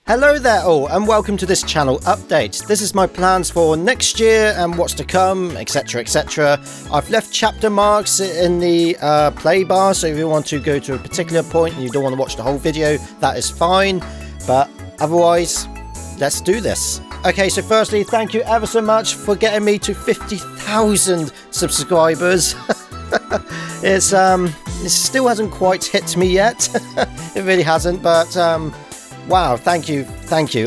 Hello there all and welcome to this channel update. This is my plans for next year and what's to come, etc, etc. I've left chapter marks in the play bar, so if you want to go to a particular point and you don't want to watch the whole video, that is fine, but otherwise, let's do this. Okay, so firstly, thank you ever so much for getting me to 50,000 subscribers. It still hasn't quite hit me yet. It really hasn't, but wow, thank you.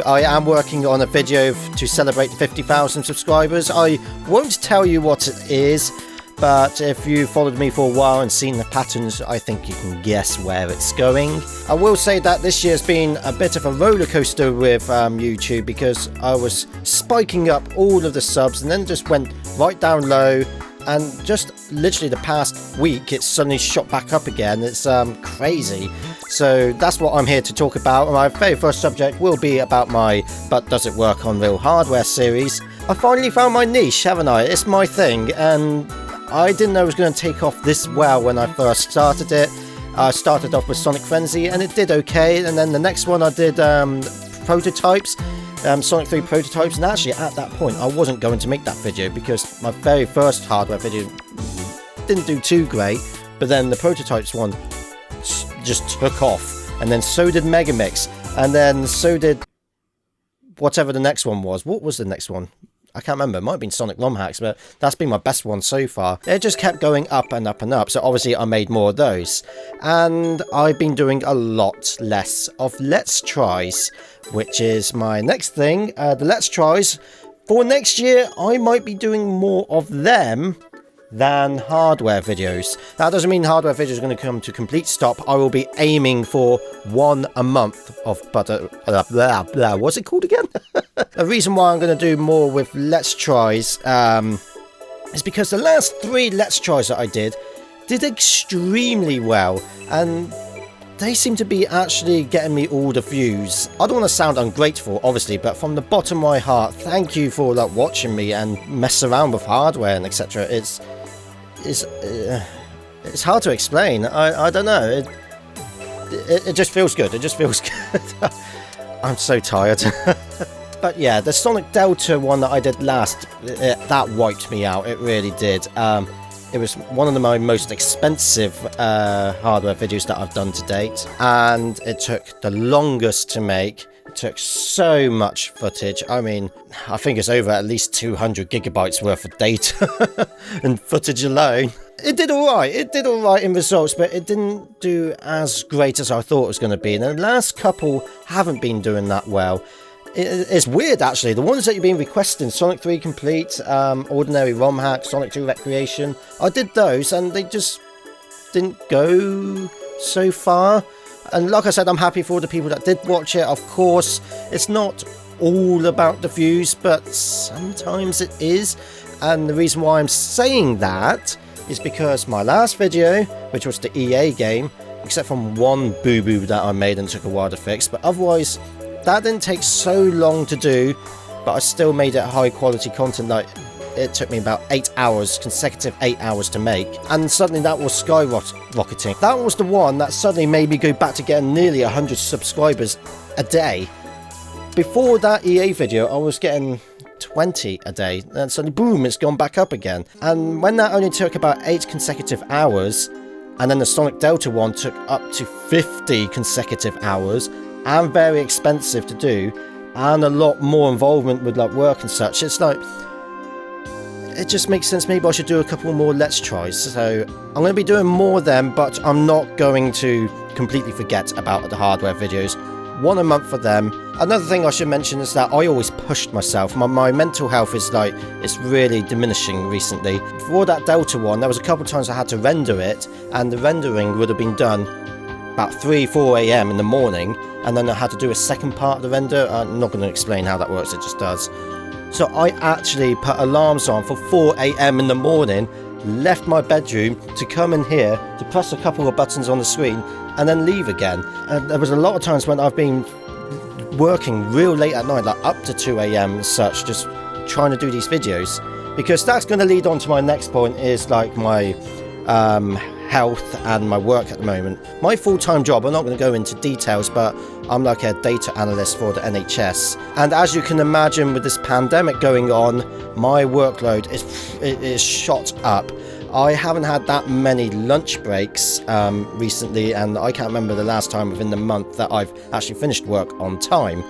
I am working on a video to celebrate the 50,000 subscribers. I won't tell you what it is, but if you followed me for a while and seen the patterns, I think you can guess where it's going. I will say that this year's been a bit of a roller coaster with YouTube, because I was spiking up all of the subs and then just went right down low, and just literally the past week it's suddenly shot back up again. It's crazy. So that's what I'm here to talk about. My very first subject will be about my But Does It Work on Real Hardware series. I finally found my niche, haven't I? It's my thing, and I didn't know it was going to take off this well when I first started it. I started off with Sonic Frenzy and it did okay, and then the next one I did prototypes, Sonic 3 prototypes, and actually at that point I wasn't going to make that video because my very first hardware video didn't do too great, but then the prototypes one just took off, and then so did Megamix, and then so did whatever the next one was. What was the next one? I can't remember. It might have been Sonic LOM Hacks, but that's been my best one so far. It just kept going up and up and up, so obviously I made more of those. And I've been doing a lot less of Let's Tries, which is my next thing. The Let's Tries, for next year, I might be doing more of them than hardware videos. That doesn't mean hardware videos are going to come to complete stop. I will be aiming for one a month of what's it called again? The reason why I'm going to do more with Let's Tries is because the last 3 Let's Tries that I did extremely well, and they seem to be actually getting me all the views. I don't want to sound ungrateful, obviously, but from the bottom of my heart, thank you for watching me and mess around with hardware and etc. It's hard to explain. I don't know. It just feels good. It just feels good. I'm so tired. But yeah, the Sonic Delta one that I did last, that wiped me out. It really did. It was one of my most expensive hardware videos that I've done to date, and it took the longest to make. It took so much footage. I mean, I think it's over at least 200 gigabytes worth of data and footage alone. It did alright. It did alright in results, but it didn't do as great as I thought it was going to be. And the last couple haven't been doing that well. It's weird, actually. The ones that you've been requesting, Sonic 3 Complete, Ordinary ROM Hack, Sonic 2 Recreation, I did those and they just didn't go so far. And like I said, I'm happy for the people that did watch it. Of course, it's not all about the views, but sometimes it is. And the reason why I'm saying that is because my last video, which was the EA game, except from one boo-boo that I made and took a while to fix, but otherwise that didn't take so long to do, but I still made it high quality content. Like, it took me about 8 hours, consecutive 8 hours to make, and suddenly that was skyrocketing. That was the one that suddenly made me go back to getting nearly 100 subscribers a day. Before that EA video, I was getting 20 a day, and suddenly boom, it's gone back up again. And when that only took about 8 consecutive hours, and then the Sonic Delta one took up to 50 consecutive hours, and very expensive to do, and a lot more involvement with work and such, it's like, it just makes sense. Maybe I should do a couple more Let's Tries. So I'm going to be doing more of them, but I'm not going to completely forget about the hardware videos. One a month for them. Another thing I should mention is that I always pushed myself. My mental health is it's really diminishing recently. For that Delta one, there was a couple of times I had to render it, and the rendering would have been done about 3-4 a.m. in the morning, and then I had to do a second part of the render. I'm not going to explain how that works, it just does. So I actually put alarms on for 4 a.m. in the morning, left my bedroom to come in here to press a couple of buttons on the screen and then leave again. And there was a lot of times when I've been working real late at night, up to 2 a.m. and such, just trying to do these videos, because that's going to lead on to my next point, is my health and my work at the moment. My full-time job, I'm not going to go into details, but I'm like a data analyst for the NHS. And as you can imagine, with this pandemic going on, my workload is shot up. I haven't had that many lunch breaks recently, and I can't remember the last time within the month that I've actually finished work on time.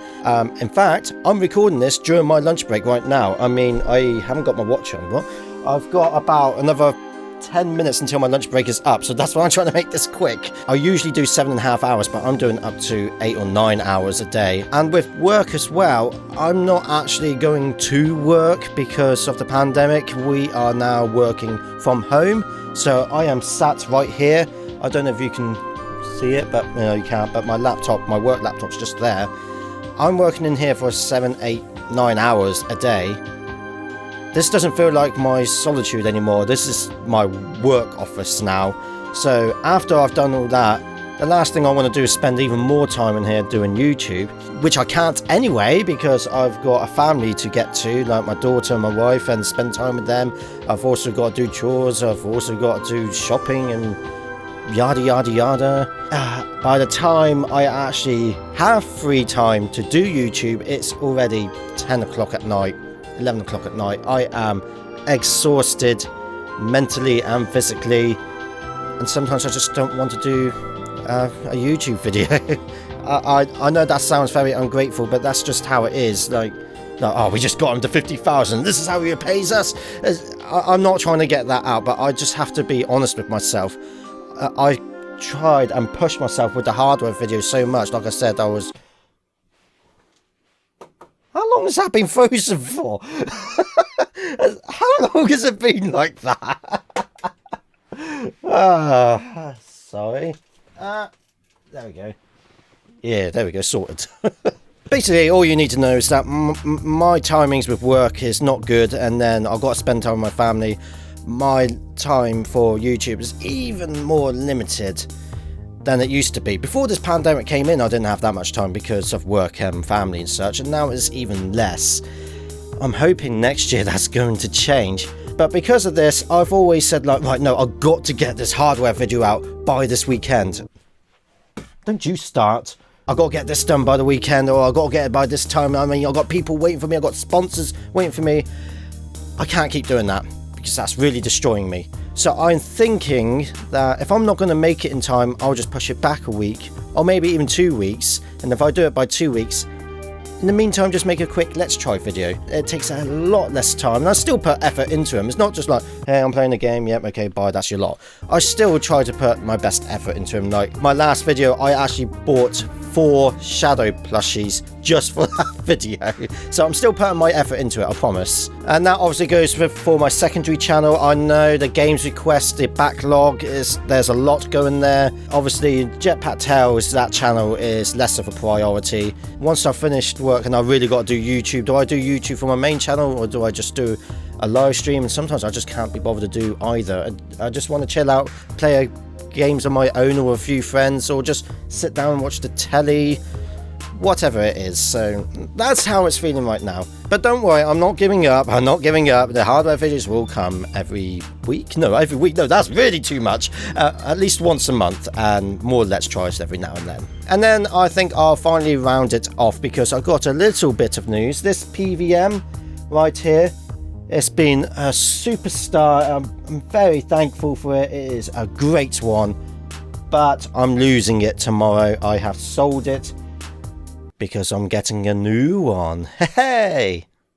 In fact, I'm recording this during my lunch break right now. I mean, I haven't got my watch on. What? I've got about another 10 minutes until my lunch break is up, so that's why I'm trying to make this quick. I usually do 7.5 hours, but I'm doing up to 8 or 9 hours a day. And with work as well, I'm not actually going to work because of the pandemic. We are now working from home, so I am sat right here. I don't know if you can see it, but you can't, but my work laptop's just there. I'm working in here for 7, 8, 9 hours a day. This doesn't feel like my solitude anymore. This is my work office now. So after I've done all that, the last thing I want to do is spend even more time in here doing YouTube, which I can't anyway because I've got a family to get to, like my daughter and my wife, and spend time with them. I've also got to do chores. I've also got to do shopping and yada yada yada. By the time I actually have free time to do YouTube, it's already 10 o'clock at night. 11 o'clock at night. I am exhausted mentally and physically, and sometimes I just don't want to do a YouTube video. I know that sounds very ungrateful, but that's just how it is. Like, oh, we just got him to 50,000. This is how he pays us. I'm not trying to get that out, but I just have to be honest with myself. I tried and pushed myself with the hardware video so much. Like I said, how long has that been frozen for? How long has it been like that? Sorry. There we go. Yeah, there we go, sorted. Basically, all you need to know is that my timings with work is not good, and then I've got to spend time with my family. My time for YouTube is even more limited than it used to be. Before this pandemic came in, I didn't have that much time because of work and family and such, and now it's even less. I'm hoping next year that's going to change. But because of this, I've always said, like, right, no, I've got to get this hardware video out by this weekend. Don't you start. I've got to get this done by the weekend, or I've got to get it by this time. I mean, I've got people waiting for me, I've got sponsors waiting for me. I can't keep doing that because that's really destroying me. So I'm thinking that if I'm not going to make it in time, I'll just push it back a week, or maybe even 2 weeks. And if I do it by 2 weeks, in the meantime, just make a quick let's try video. It takes a lot less time, and I still put effort into them. It's not just like, hey, I'm playing a game, yep, okay, bye, that's your lot. I still try to put my best effort into them. Like my last video, I actually bought 4 shadow plushies just for that video. So I'm still putting my effort into it, I promise. And that obviously goes for my secondary channel. I know the games request, the backlog, there's a lot going there. Obviously, Jetpack Tales, that channel is less of a priority. Once I've finished work and I really got to do YouTube, do I do YouTube for my main channel, or do I just do a live stream? And sometimes I just can't be bothered to do either. I just want to chill out, play games on my own or a few friends, or just sit down and watch the telly, whatever it is. So that's how it's feeling right now. But don't worry, I'm not giving up. I'm not giving up. The hardware videos will come every week. No, that's really too much. At least once a month, and more let's tries every now and then. And then I think I'll finally round it off because I've got a little bit of news. This PVM right here, it's been a superstar. I'm very thankful for it. It is a great one, but I'm losing it tomorrow. I have sold it because I'm getting a new one. Hey!